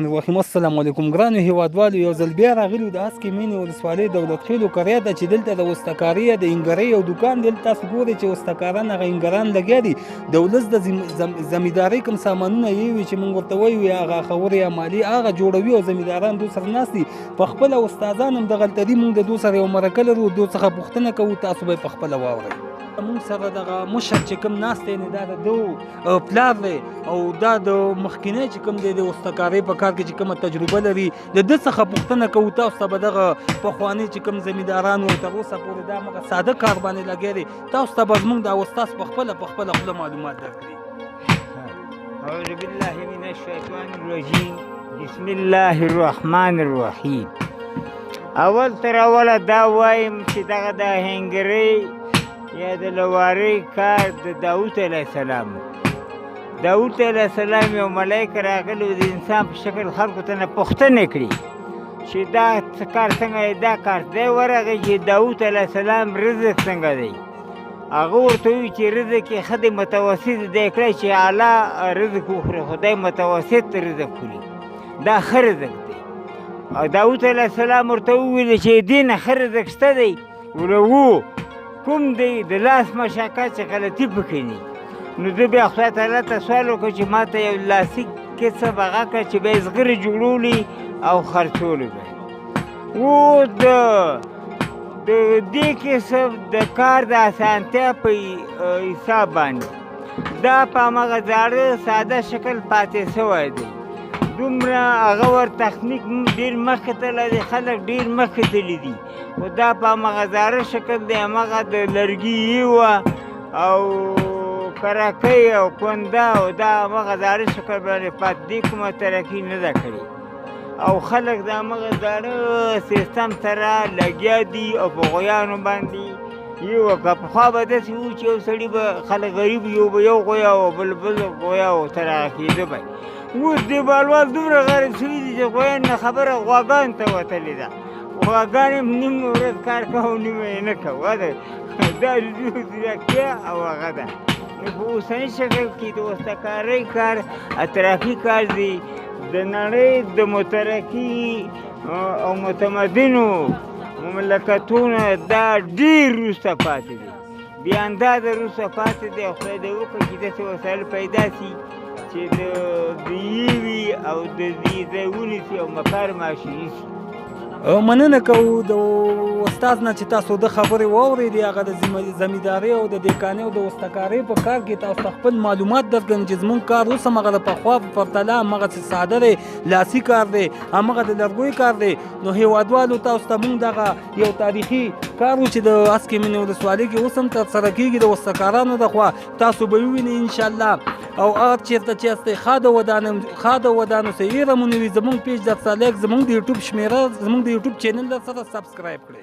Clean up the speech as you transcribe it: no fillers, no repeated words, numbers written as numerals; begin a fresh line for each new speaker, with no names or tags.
الرحیم. السلام علیکم ګرانو هیوادوالو، یو ځل بیا راغلو د هسکې مینې ولسوالۍ دولت خیلو قریه ده چې دلته د وستکارۍ د انګرۍ یو دوکان دلته تاسو ګورئ چې وستکاران هغه انګران لګیا دي. د ولس د زمیندارۍ کوم سامانونه یې وي چې موږ ورته وایو هغه خاورې یا مالي هغه جوړوي او زمینداران دو سره ناست دي. په خپله استادان هم دغلته دي. موږ د دو سره یو مرکه لرو، دو څخه پوښتنه کوو، تاسو به یې په خپله واورئ. موږ سره دغه مشر چې کوم ناست دی دا د دو پلار دی او دا د مخکینی چې کوم دی د وستکارۍ په کار کې چې کومه تجربه لري، د ده څخه پوښتنه کوو تاسو ته به دغه پخواني چې کوم زمینداران وو تر اوسه پورې دا هغه ساده کار باندې لګیا دی، تاسو ته به زموږ دا استاد په خپله خوله معلومات درکړي.
اعوذ بالله من الشیطان الرجیم. بسم الله الرحمن الرحیم. اول تر اوله دا وایم چې دغه د هنګرۍ یا د لوارۍ کار د داود علیه السلام. داود علیه السلام یو ملایک راغلی د انسان په شکل خلکو ته نه پوښتنې کړي چې دا کار څنګه دی، دا کار دی. ورغی چې داود علیه السلام رزق څنګه دی، هغه ورته ووایي چې رزق یې ښه دی، متوسط دی، کړی چې اعلی رزق وخوري، خدای متوسط رزق خوري، دا ښه رزق دی. داود علیه السلام ورته وویل چې دې نه ښه رزق شته دی؟ وو کوم دی؟ د لاس مشقت چې غلطي پکې نه. نو زه بیا خدای تعالی ته سوال وکړ چې ما ته یو لاسي کسب هغه کړه چې به یې زغرې جوړولي او خرڅولي به. و د دې کسب د کار د اسانتیا په حساب باندې دا په هماغه زاړه ساده شکل پاتې سوی دی. دومره هغه ور تخنیک ډېر مخکې تللی دی، خلک ډېر مخکې تللی دي، خو دا په هماغه زاړه شکل دی. هماغه د لرګي وه او کرکۍ او کونده او دا هماغه زاړه شکل باندې پاتې دی، کومه ترقي نه ده کړې او خلک د هماغه زاړه سیستم سره لګیا دي او په غویانو باندې یو که پخوا به داسې وو چې یو سړي به خلک غریب یو به یو غویا او بل غویا او تر هغه کېده به. اوس دې بالوال دومره غریب شوي دي چې غویان نه خبره غواګانو ته وتلې ده. غواګانې هم نیم ورځ کار کوه او نیمه یې نه کوه. دا ځیرکتیا او هغه ده. په اوسني شکل کې د وستکارۍ کار اطرافي کار دی. د نړۍ د مترقي او متمدنو مملکتونو دا ډېر وروسته پاتې دی، بې اندازه وروسته پاتې دی. او خدای دې وکړي چې داسې وسایل پیدا شي چې د یې وي او د دې ځای ونیسي او مکار ماشیني شي.
مننه کوو د استاد نه چې تاسو د خبرې واورېدې، هغه د زمیندارۍ او د دیکانۍ او د وستکارۍ په کار کې تاسو ته خپل معلومات درکړم چې زموږ کار اوس همغه د پخوا په پرتله همغسې ساده دی، لاسي کار دی، همغه د لرګیو کار دی. نو هیوادوالو تاسو ته موږ دغه یو تاریخي کار و چې د هسکې مینې ولسوالۍ کې اوس هم ترسره کېږي د وستکارانو د خوا، تاسو به ووینئ انشاءالله. او هغه چېرته چې هستئ ښه د ودانو سه هېره مو نه وي، زموږ پیج در سره لایک، زموږ د یوټیوب شمېره، زموږ د یوټیوب چینل در سره سبسکرایب کړئ.